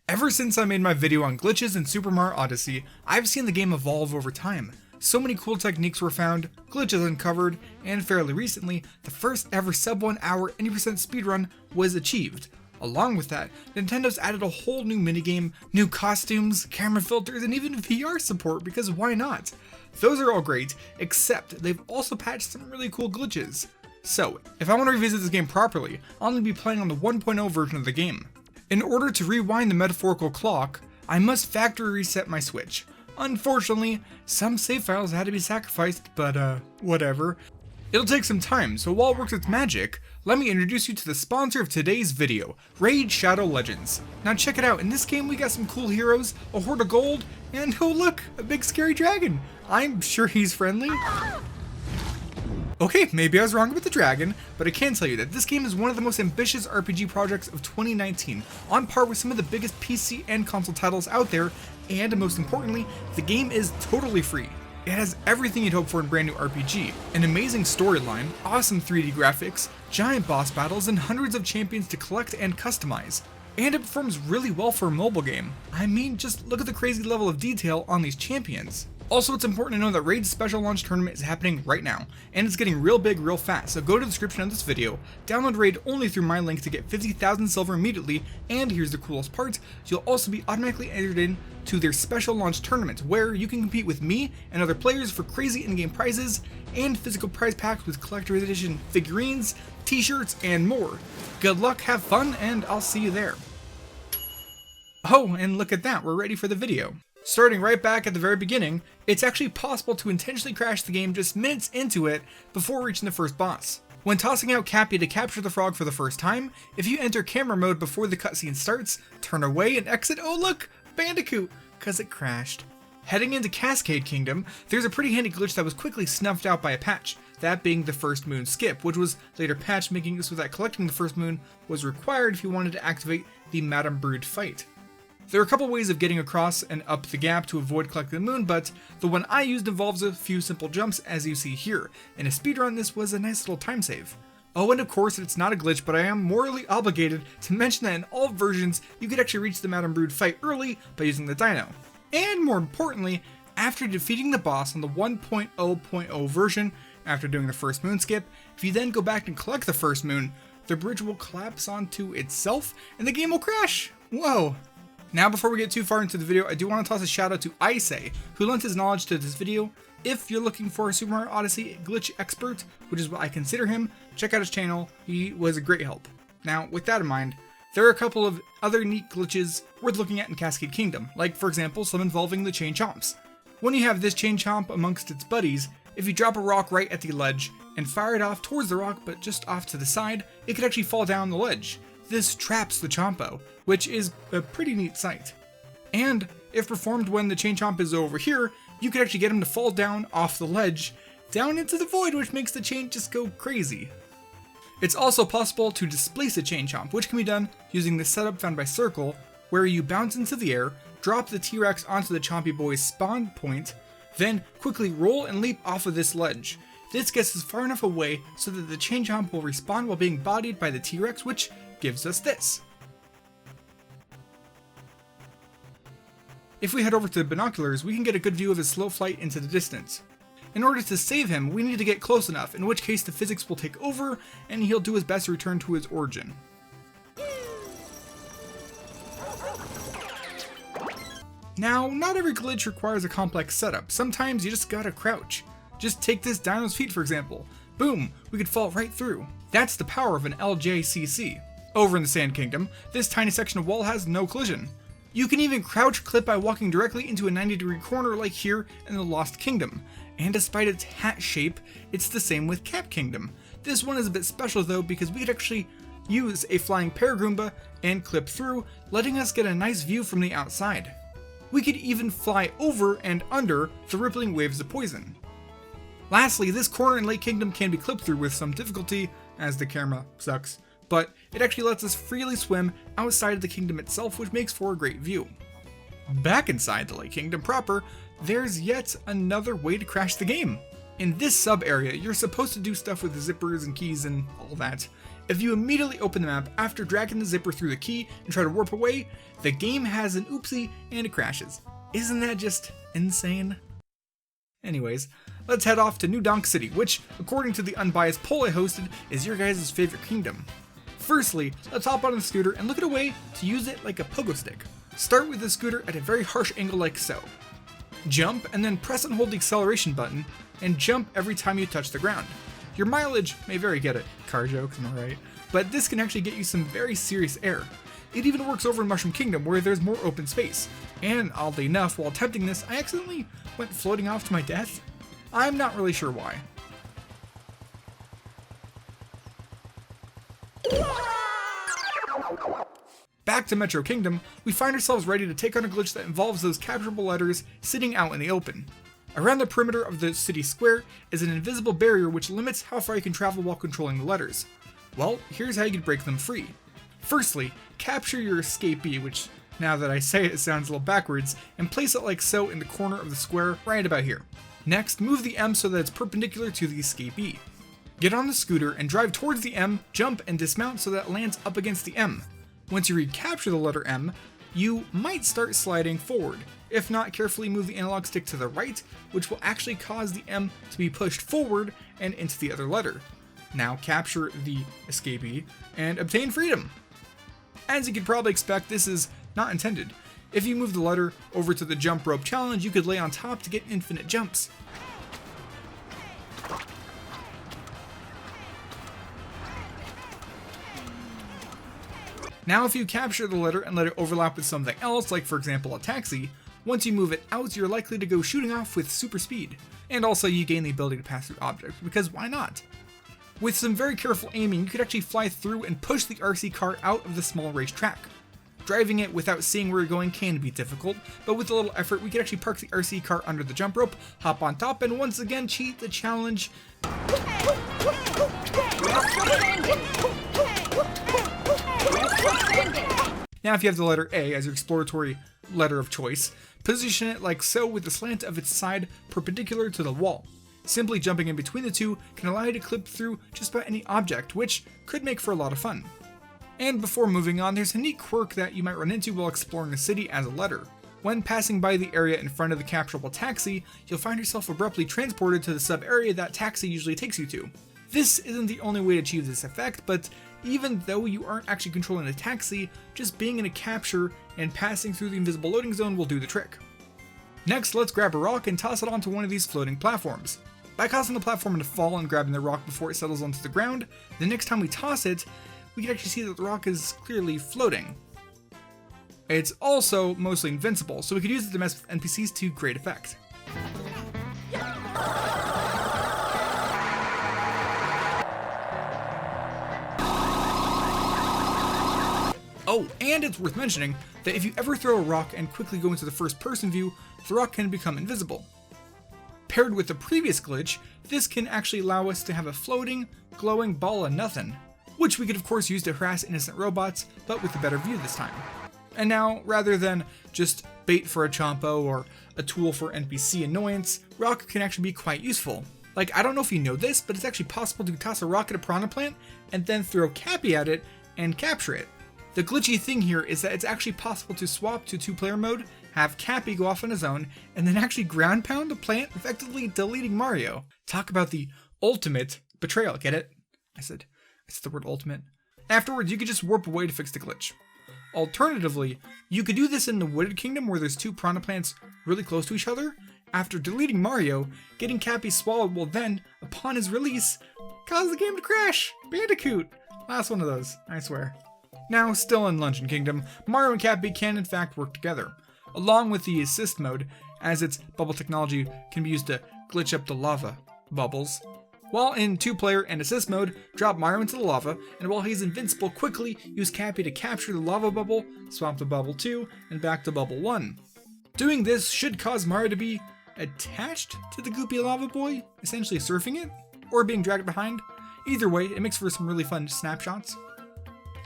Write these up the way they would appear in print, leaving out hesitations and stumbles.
Ever since I made my video on glitches in Super Mario Odyssey, I've seen the game evolve over time. So many cool techniques were found, glitches uncovered, and fairly recently, the first ever sub 1 hour any percent speedrun was achieved. Along with that, Nintendo's added a whole new minigame, new costumes, camera filters, and even VR support, because why not? Those are all great, except they've also patched some really cool glitches. So, if I want to revisit this game properly, I'll only be playing on the 1.0 version of the game. In order to rewind the metaphorical clock, I must factory reset my Switch. Unfortunately, some save files had to be sacrificed, but whatever. It'll take some time, so while it works its magic, let me introduce you to the sponsor of today's video, Raid Shadow Legends. Now check it out, in this game we got some cool heroes, a horde of gold, and oh look, a big scary dragon. I'm sure he's friendly. Okay, maybe I was wrong about the dragon, but I can tell you that this game is one of the most ambitious RPG projects of 2019, on par with some of the biggest PC and console titles out there, and most importantly, the game is totally free. It has everything you'd hope for in a brand new RPG, an amazing storyline, awesome 3D graphics, giant boss battles, and hundreds of champions to collect and customize. And it performs really well for a mobile game. I mean, just look at the crazy level of detail on these champions. Also, it's important to know that Raid's special launch tournament is happening right now, and it's getting real big real fast, so go to the description of this video, download Raid only through my link to get 50,000 silver immediately, and here's the coolest part, you'll also be automatically entered in to their special launch tournament, where you can compete with me and other players for crazy in-game prizes, and physical prize packs with collector's edition figurines, t-shirts, and more. Good luck, have fun, and I'll see you there. Oh, and look at that, we're ready for the video. Starting right back at the very beginning, it's actually possible to intentionally crash the game just minutes into it before reaching the first boss. When tossing out Cappy to capture the frog for the first time, if you enter camera mode before the cutscene starts, turn away and exit, oh look, Bandicoot, cause it crashed. Heading into Cascade Kingdom, there's a pretty handy glitch that was quickly snuffed out by a patch, that being the first moon skip, which was later patched making it so that collecting the first moon was required if you wanted to activate the Madame Brood fight. There are a couple ways of getting across and up the gap to avoid collecting the moon, but the one I used involves a few simple jumps as you see here. In a speedrun, this was a nice little time save. Oh, and of course it's not a glitch, but I am morally obligated to mention that in all versions, you could actually reach the Madame Brood fight early by using the dino. And more importantly, after defeating the boss on the 1.0.0 version, after doing the first moon skip, if you then go back and collect the first moon, the bridge will collapse onto itself and the game will crash. Whoa. Now before we get too far into the video, I do want to toss a shout out to Isay, who lent his knowledge to this video. If you're looking for a Super Mario Odyssey glitch expert, which is what I consider him, check out his channel, he was a great help. Now with that in mind, there are a couple of other neat glitches worth looking at in Cascade Kingdom, like for example some involving the chain chomps. When you have this chain chomp amongst its buddies, if you drop a rock right at the ledge and fire it off towards the rock but just off to the side, it could actually fall down the ledge. This traps the Chompo, which is a pretty neat sight. And if performed when the chain chomp is over here, you could actually get him to fall down off the ledge, down into the void, which makes the chain just go crazy. It's also possible to displace a chain chomp, which can be done using the setup found by Circle, where you bounce into the air, drop the T-Rex onto the Chompy Boy's spawn point, then quickly roll and leap off of this ledge. This gets us far enough away so that the chain chomp will respawn while being bodied by the T-Rex, which gives us this. If we head over to the binoculars, we can get a good view of his slow flight into the distance. In order to save him, we need to get close enough, in which case the physics will take over and he'll do his best to return to his origin. Now, not every glitch requires a complex setup. Sometimes you just gotta crouch. Just take this dino's feet for example. Boom, we could fall right through. That's the power of an LJCC. Over in the Sand Kingdom, this tiny section of wall has no collision. You can even crouch clip by walking directly into a 90-degree corner like here in the Lost Kingdom. And despite its hat shape, it's the same with Cap Kingdom. This one is a bit special though because we could actually use a flying Paragoomba and clip through, letting us get a nice view from the outside. We could even fly over and under the rippling waves of poison. Lastly, this corner in Lake Kingdom can be clipped through with some difficulty, as the camera sucks, but it actually lets us freely swim outside of the kingdom itself, which makes for a great view. Back inside the Lake Kingdom proper, there's yet another way to crash the game. In this sub area, you're supposed to do stuff with the zippers and keys and all that, If you immediately open the map after dragging the zipper through the key and try to warp away, the game has an oopsie and it crashes. Isn't that just insane? Anyways, let's head off to New Donk City, which, according to the unbiased poll I hosted, is your guys' favorite kingdom. Firstly, let's hop on the scooter and look at a way to use it like a pogo stick. Start with the scooter at a very harsh angle like so. Jump and then press and hold the acceleration button, and jump every time you touch the ground. Your mileage may vary, get it, car jokes, am I right? But this can actually get you some very serious air. It even works over in Mushroom Kingdom where there's more open space. And oddly enough, while attempting this, I accidentally went floating off to my death. I'm not really sure why. Back to Metro Kingdom, we find ourselves ready to take on a glitch that involves those capturable letters sitting out in the open. Around the perimeter of the city square is an invisible barrier which limits how far you can travel while controlling the letters. Well, here's how you can break them free. Firstly, capture your escapee, which, now that I say it, sounds a little backwards, and place it like so in the corner of the square right about here. Next, move the M so that it's perpendicular to the escapee. Get on the scooter and drive towards the M, jump and dismount so that it lands up against the M. Once you recapture the letter M, you might start sliding forward. If not, carefully move the analog stick to the right, which will actually cause the M to be pushed forward and into the other letter. Now capture the escapee and obtain freedom. As you could probably expect, this is not intended. If you move the letter over to the jump rope challenge, you could lay on top to get infinite jumps. Now if you capture the letter and let it overlap with something else, like for example a taxi, once you move it out, you're likely to go shooting off with super speed. And also you gain the ability to pass through objects, because why not? With some very careful aiming, you could actually fly through and push the RC car out of the small racetrack. Driving it without seeing where you're going can be difficult, but with a little effort we could actually park the RC car under the jump rope, hop on top, and once again cheat the challenge. Now if you have the letter A as your exploratory letter of choice, position it like so with the slant of its side perpendicular to the wall. Simply jumping in between the two can allow you to clip through just about any object, which could make for a lot of fun. And before moving on, there's a neat quirk that you might run into while exploring the city as a letter. When passing by the area in front of the capturable taxi, you'll find yourself abruptly transported to the sub-area that taxi usually takes you to. This isn't the only way to achieve this effect, but even though you aren't actually controlling the taxi, just being in a capture and passing through the invisible loading zone will do the trick. Next, let's grab a rock and toss it onto one of these floating platforms. By causing the platform to fall and grabbing the rock before it settles onto the ground, the next time we toss it, we can actually see that the rock is clearly floating. It's also mostly invincible, so we could use it to mess with NPCs to great effect. Oh, and it's worth mentioning that if you ever throw a rock and quickly go into the first person view, the rock can become invisible. Paired with the previous glitch, this can actually allow us to have a floating, glowing ball of nothing, which we could of course use to harass innocent robots, but with a better view this time. And now, rather than just bait for a chompo or a tool for NPC annoyance, rock can actually be quite useful. Like, I don't know if you know this, but it's actually possible to toss a rock at a piranha plant and then throw Cappy at it and capture it. The glitchy thing here is that it's actually possible to swap to 2-player mode, have Cappy go off on his own, and then actually ground pound the plant, effectively deleting Mario. Talk about the ultimate betrayal, get it? I said the word ultimate. Afterwards, you could just warp away to fix the glitch. Alternatively, you could do this in the Wooded Kingdom where there's 2 piranha plants really close to each other. After deleting Mario, getting Cappy swallowed will then, upon his release, cause the game to crash. Bandicoot. Last one of those, I swear. Now, still in Luncheon Kingdom, Mario and Cappy can in fact work together, along with the assist mode, as its bubble technology can be used to glitch up the lava bubbles. While in 2-player and assist mode, drop Mario into the lava, and while he's invincible, quickly use Cappy to capture the lava bubble, swap to bubble 2, and back to bubble 1. Doing this should cause Mario to be attached to the goopy lava boy, essentially surfing it, or being dragged behind. Either way, it makes for some really fun snapshots.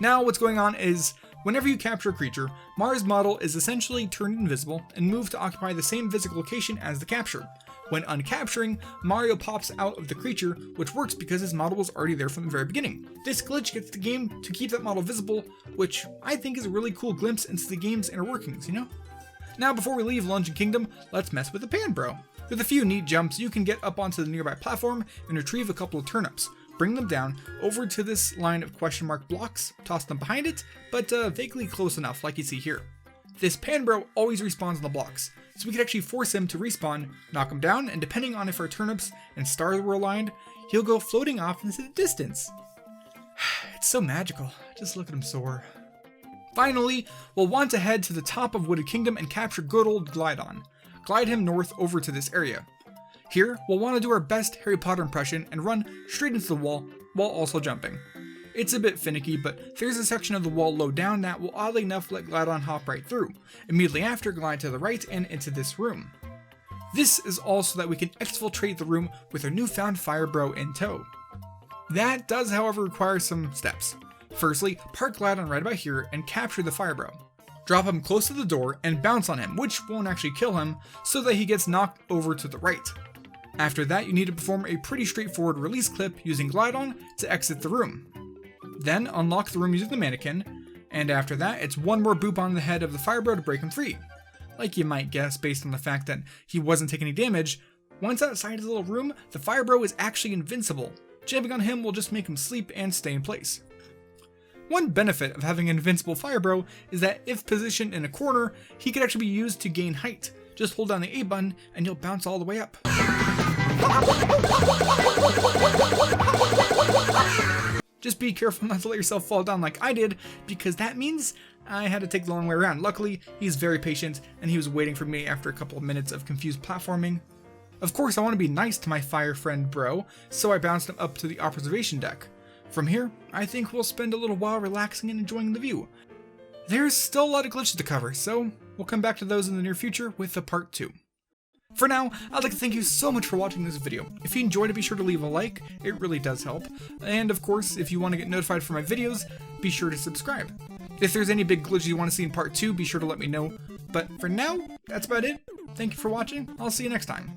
Now what's going on is, whenever you capture a creature, Mario's model is essentially turned invisible and moved to occupy the same physical location as the capture. When uncapturing, Mario pops out of the creature, which works because his model was already there from the very beginning. This glitch gets the game to keep that model visible, which I think is a really cool glimpse into the game's inner workings, you know? Now before we leave Lungeon Kingdom, let's mess with the Pan Bro. With a few neat jumps, you can get up onto the nearby platform and retrieve a couple of turnips. Bring them down over to this line of question mark blocks, toss them behind it, but vaguely close enough like you see here. This Pan Bro always respawns on the blocks, so we can actually force him to respawn, knock him down, and depending on if our turnips and stars were aligned, he'll go floating off into the distance. It's so magical, just look at him soar. Finally, we'll want to head to the top of Wooded Kingdom and capture good old Glydon. Glide him north over to this area. Here, we'll want to do our best Harry Potter impression and run straight into the wall while also jumping. It's a bit finicky, but there's a section of the wall low down that will oddly enough let Glydon hop right through. Immediately after, glide to the right and into this room. This is also that we can exfiltrate the room with our newfound Fire Bro in tow. That does, however, require some steps. Firstly, park Glydon right about here and capture the Fire Bro. Drop him close to the door and bounce on him, which won't actually kill him, so that he gets knocked over to the right. After that, you need to perform a pretty straightforward release clip using Glydon to exit the room. Then unlock the room using the mannequin, and after that, it's one more boop on the head of the Fire Bro to break him free. Like you might guess based on the fact that he wasn't taking any damage, once outside his little room, the Fire Bro is actually invincible. Jumping on him will just make him sleep and stay in place. One benefit of having an invincible Fire Bro is that if positioned in a corner, he could actually be used to gain height. Just hold down the A button and he'll bounce all the way up. Just be careful not to let yourself fall down like I did, because that means I had to take the long way around. Luckily, he's very patient and he was waiting for me after a couple of minutes of confused platforming. Of course, I want to be nice to my fire friend bro, so I bounced him up to the observation deck. From here, I think we'll spend a little while relaxing and enjoying the view. There's still a lot of glitches to cover, so we'll come back to those in the near future with a part 2. For now, I'd like to thank you so much for watching this video. If you enjoyed it, be sure to leave a like, it really does help. And of course, if you want to get notified for my videos, be sure to subscribe. If there's any big glitches you want to see in part 2, be sure to let me know. But for now, that's about it. Thank you for watching, I'll see you next time.